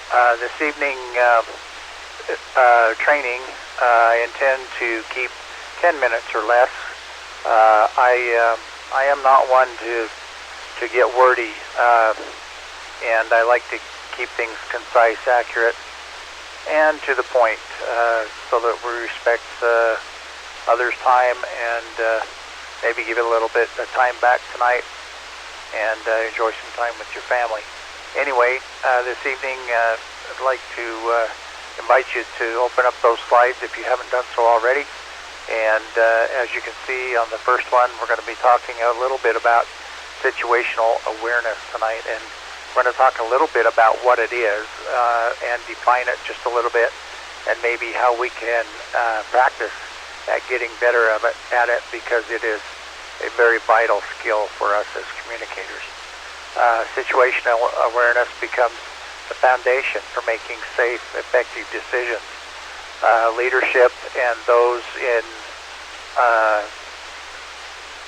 This evening training, I intend to keep 10 minutes or less. I am not one to get wordy, and I like to keep things concise, accurate, and to the point, so that we respect others' time and maybe give it a little bit of time back tonight and enjoy some time with your family. Anyway, this evening I'd like to invite you to open up those slides if you haven't done so already. And as you can see on the first one, we're going to be talking a little bit about situational awareness tonight. And we're going to talk a little bit about what it is and define it just a little bit, and maybe how we can practice at getting better at it, because it is a very vital skill for us as communicators. Situational awareness becomes the foundation for making safe, effective decisions. Leadership and those in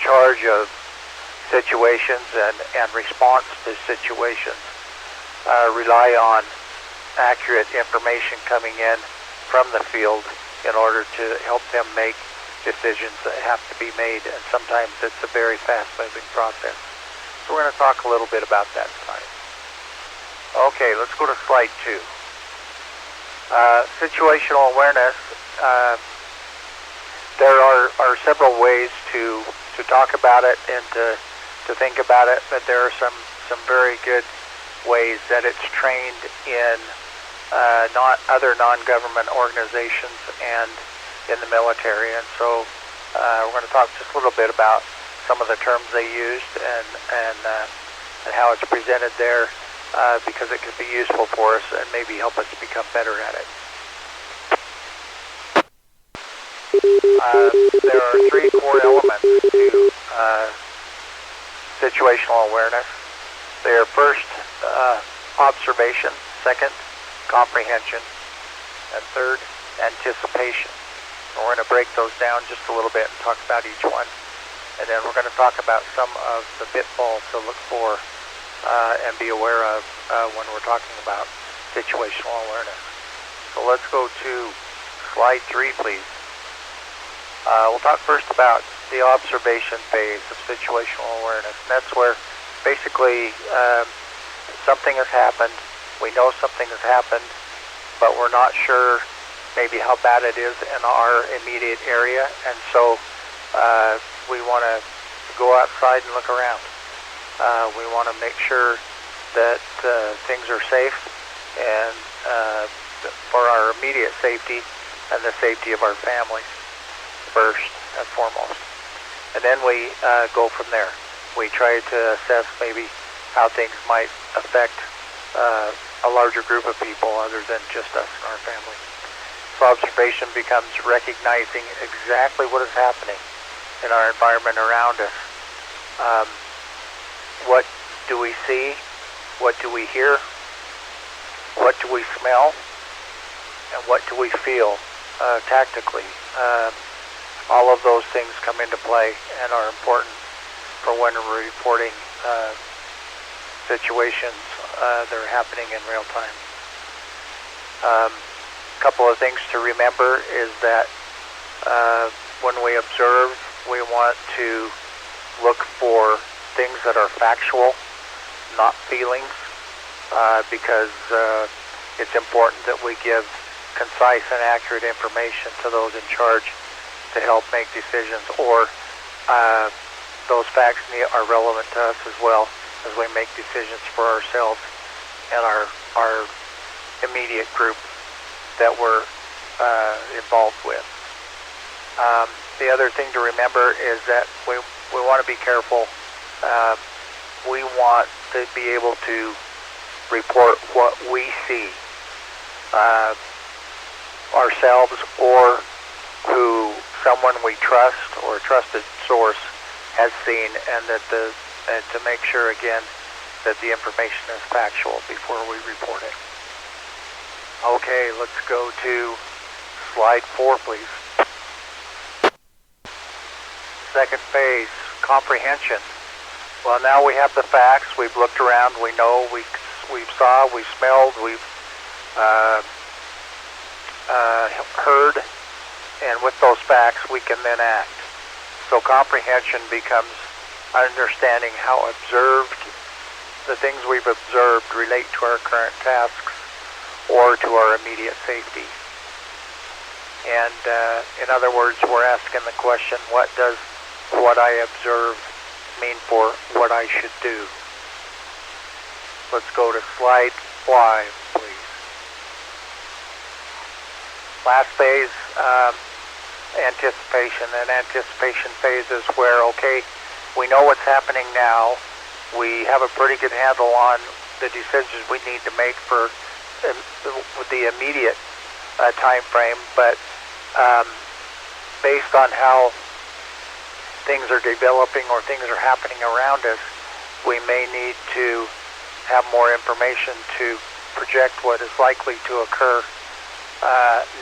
charge of situations and response to situations rely on accurate information coming in from the field in order to help them make decisions that have to be made, and sometimes it's a very fast-moving process. So we're going to talk a little bit about that tonight. Okay, let's go to slide 2. Situational awareness. There are several ways to talk about it and to think about it, but there are some very good ways that it's trained in other non-government organizations and in the military. And so we're going to talk just a little bit about some of the terms they used and how it's presented there, because it could be useful for us and maybe help us become better at it. There are 3 core elements to situational awareness. They are first, observation; second, comprehension; and third, anticipation. And we're going to break those down just a little bit and talk about each one. And then we're going to talk about some of the pitfalls to look for and be aware of when we're talking about situational awareness. So let's go to slide 3, please. We'll talk first about the observation phase of situational awareness. And that's where basically something has happened. We know something has happened, but we're not sure maybe how bad it is in our immediate area. And so we want to go outside and look around. We want to make sure that things are safe, and for our immediate safety and the safety of our families first and foremost. And then we go from there. We try to assess maybe how things might affect a larger group of people other than just us and our family. So observation becomes recognizing exactly what is happening in our environment around us. What do we see? What do we hear? What do we smell? And what do we feel tactically? All of those things come into play and are important for when we're reporting situations that are happening in real time. A couple of things to remember is that when we observe, we want to look for things that are factual, not feelings, because it's important that we give concise and accurate information to those in charge to help make decisions, or those facts are relevant to us as well as we make decisions for ourselves and our immediate group that we're involved with. The other thing to remember is that we want to be careful. We want to be able to report what we see ourselves, or who someone we trust or a trusted source has seen, and to make sure again that the information is factual before we report it. Okay, let's go to slide 4, please. Second phase, comprehension. Well, now we have the facts. We've looked around. We know. We saw. We smelled. We've heard, and with those facts we can then act. So comprehension becomes understanding how the things we've observed relate to our current tasks or to our immediate safety. And in other words, we're asking the question, what does what I observe mean for what I should do? Let's go to slide 5, please. Last phase, anticipation. And anticipation phase is where, okay, we know what's happening now. We have a pretty good handle on the decisions we need to make for the immediate time frame, but based on how things are developing or things are happening around us, we may need to have more information to project what is likely to occur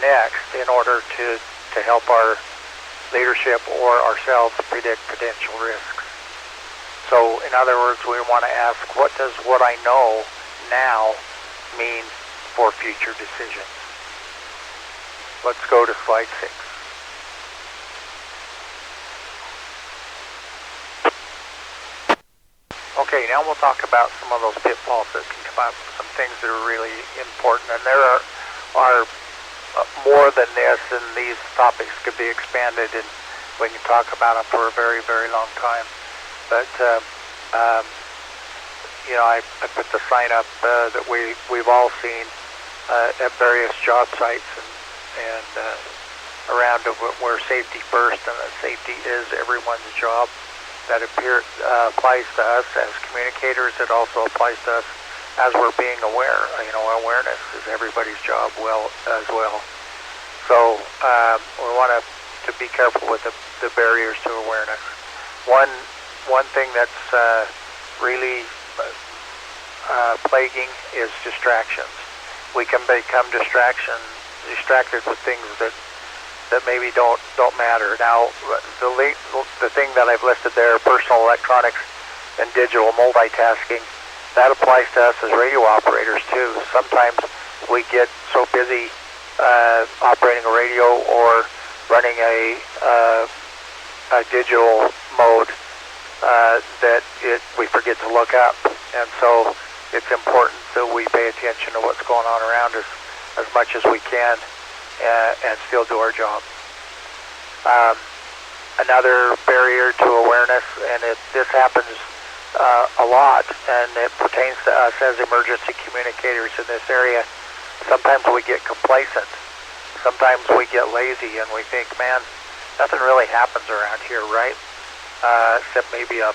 next in order to help our leadership or ourselves predict potential risks. So in other words, we want to ask, what does what I know now mean for future decisions? Let's go to slide 6. Okay, now we'll talk about some of those pitfalls that can come up, some things that are really important. And there are more than this, and these topics could be expanded, and we can talk about them for a very, very long time. But, you know, I put the sign up that we've all seen at various job sites and around where safety first and that safety is everyone's job. That applies to us as communicators. It also applies to us as we're being aware. You know, awareness is everybody's job as well. So we want to be careful with the barriers to awareness. One thing that's really plaguing is distractions. We can become distracted with things that maybe don't matter. Now, the thing that I've listed there, personal electronics and digital multitasking, that applies to us as radio operators too. Sometimes we get so busy operating a radio or running a digital mode that we forget to look up. And so it's important that we pay attention to what's going on around us as much as we can and still do our job. Another barrier to awareness, and this happens a lot, and it pertains to us as emergency communicators in this area. Sometimes we get complacent. Sometimes we get lazy and we think, man, nothing really happens around here, right? Except maybe a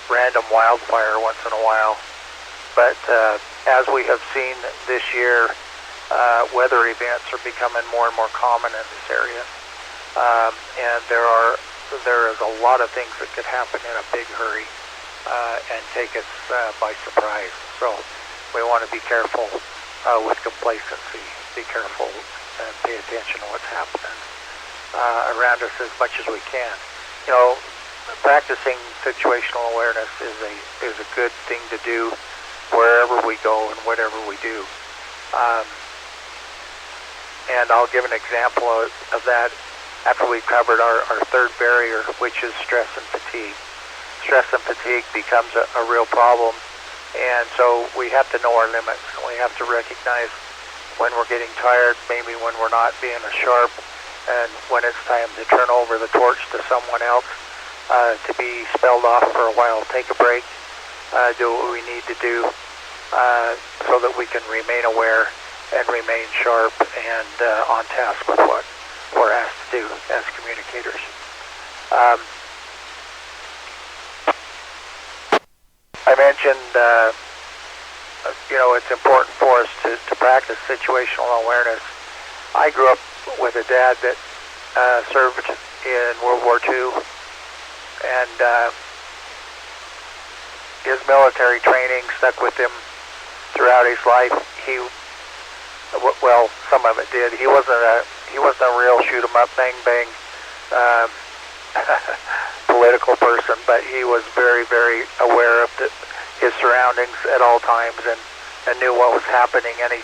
random wildfire once in a while. But as we have seen this year, weather events are becoming more and more common in this area. And there is a lot of things that could happen in a big hurry and take us by surprise. So we want to be careful with complacency. Be careful and pay attention to what's happening around us as much as we can. You know, practicing situational awareness is a good thing to do wherever we go and whatever we do. And I'll give an example of that after we've covered our third barrier, which is stress and fatigue. Stress and fatigue becomes a real problem, and so we have to know our limits. We have to recognize when we're getting tired, maybe when we're not being as sharp, and when it's time to turn over the torch to someone else, to be spelled off for a while, take a break, do what we need to do so that we can remain aware and remain sharp and on task with what we're asked to do as communicators. I mentioned, you know, it's important for us to practice situational awareness. I grew up with a dad that served in World War II, and his military training stuck with him throughout his life. Well, some of it did. He wasn't a real shoot 'em up, bang bang political person, but he was very, very aware of his surroundings at all times, and and knew what was happening, and he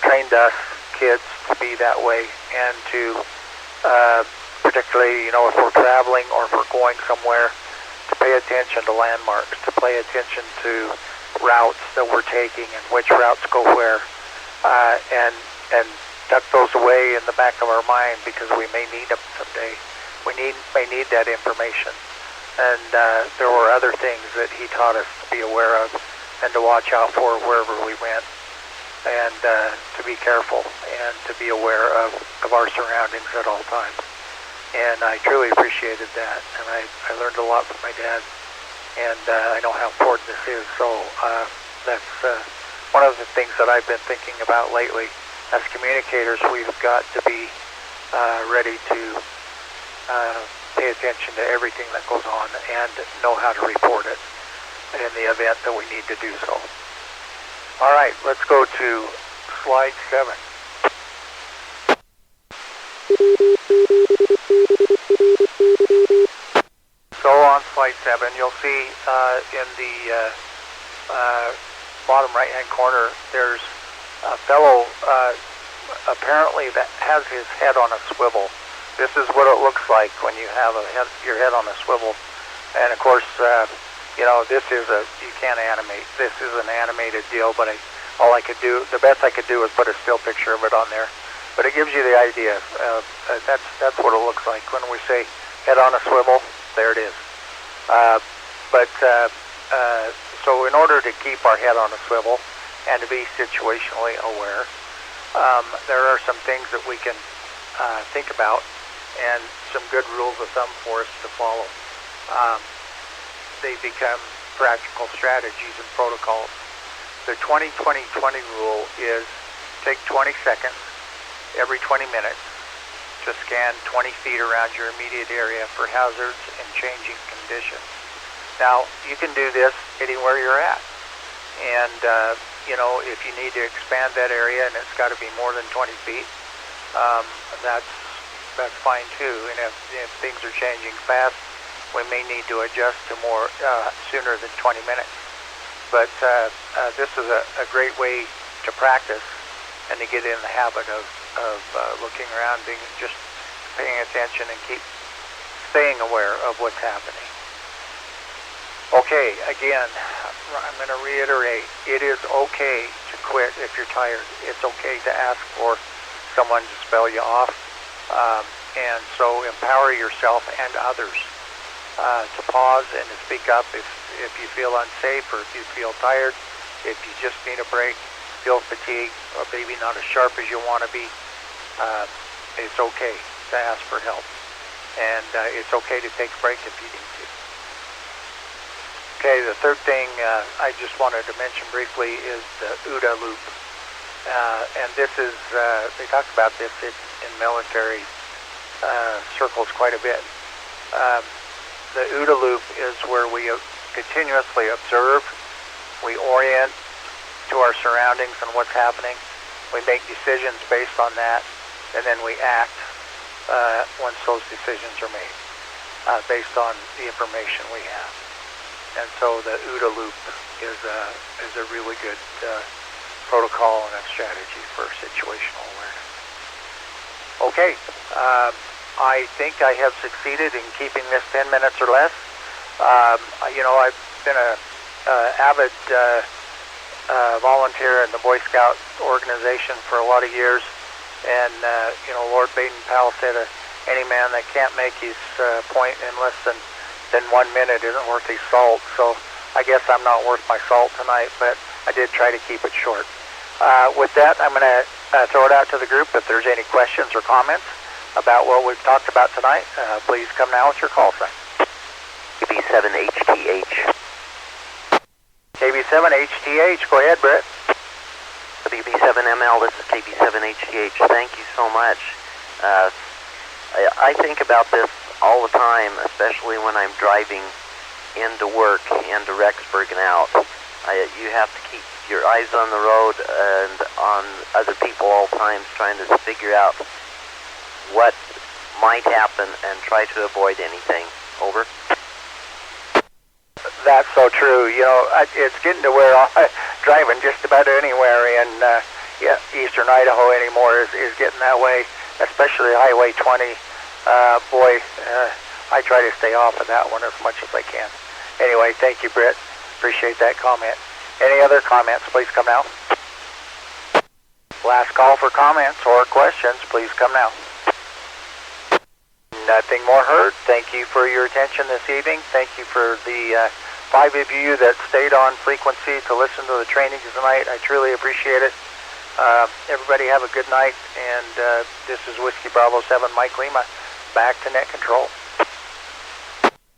trained us kids to be that way, and to particularly, if we're traveling or if we're going somewhere, to pay attention to landmarks, to pay attention to routes that we're taking and which routes go where, and tuck those away in the back of our mind, because we may need them someday. We may need that information. And there were other things that he taught us to be aware of and to watch out for wherever we went, and to be careful and to be aware of our surroundings at all times. And I truly appreciated that, and I learned a lot from my dad, and I know how important this is. So that's one of the things that I've been thinking about lately. As communicators, we've got to be ready to pay attention to everything that goes on and know how to report it in the event that we need to do so. All right, let's go to slide 7. So on slide 7, you'll see in the bottom right-hand corner, there's a fellow apparently that has his head on a swivel. This is what it looks like when you have your head on a swivel. And of course, this is you can't animate. This is an animated deal, but the best I could do was put a still picture of it on there. But it gives you the idea. That's what it looks like when we say head on a swivel. There it is. So in order to keep our head on a swivel and to be situationally aware, there are some things that we can think about, and some good rules of thumb for us to follow. They become practical strategies and protocols. The 20-20-20 rule is take 20 seconds every 20 minutes to scan 20 feet around your immediate area for hazards and changing conditions. Now, you can do this anywhere you're at. And, if you need to expand that area and it's got to be more than 20 feet, that's fine too. And if things are changing fast, we may need to adjust to more sooner than 20 minutes. But this is a great way to practice and to get in the habit of looking around, just paying attention and keep staying aware of what's happening. Okay, again, I'm going to reiterate, it is okay to quit if you're tired. It's okay to ask for someone to spell you off. And so empower yourself and others to pause and to speak up if you feel unsafe, or if you feel tired, if you just need a break, feel fatigued, or maybe not as sharp as you want to be. It's okay to ask for help. And it's okay to take a break if you need to. Okay, the third thing I just wanted to mention briefly is the OODA loop. And this is, they talk about this in military circles quite a bit. The OODA loop is where we continuously observe, we orient to our surroundings and what's happening, we make decisions based on that, and then we act once those decisions are made based on the information we have. And so the OODA loop is a really good protocol and a strategy for situational awareness. Okay, I think I have succeeded in keeping this 10 minutes or less. I've been an avid volunteer in the Boy Scout organization for a lot of years, and Lord Baden-Powell said any man that can't make his point in less than 1 minute isn't worth his salt. So I guess I'm not worth my salt tonight, but I did try to keep it short. With that, I'm going to throw it out to the group. If there's any questions or comments about what we've talked about tonight, please come now with your call sign. WB7HTH. KB7HTH, go ahead, Brett. WB7ML, this is KB7HTH. Thank you so much. I think about this all the time, especially when I'm driving into work, into Rexburg and out. You have to keep your eyes on the road and on other people all times, trying to figure out what might happen and try to avoid anything. Over. That's so true. It's getting to where driving just about anywhere in eastern Idaho anymore is getting that way, especially Highway 20. I try to stay off of that one as much as I can. Anyway, thank you, Britt. Appreciate that comment. Any other comments, please come now. Last call for comments or questions, please come now. Nothing more heard. Thank you for your attention this evening. Thank you for the 5 of you that stayed on frequency to listen to the training tonight. I truly appreciate it. Everybody have a good night, and this is Whiskey Bravo 7 Mike Lima, back to net control.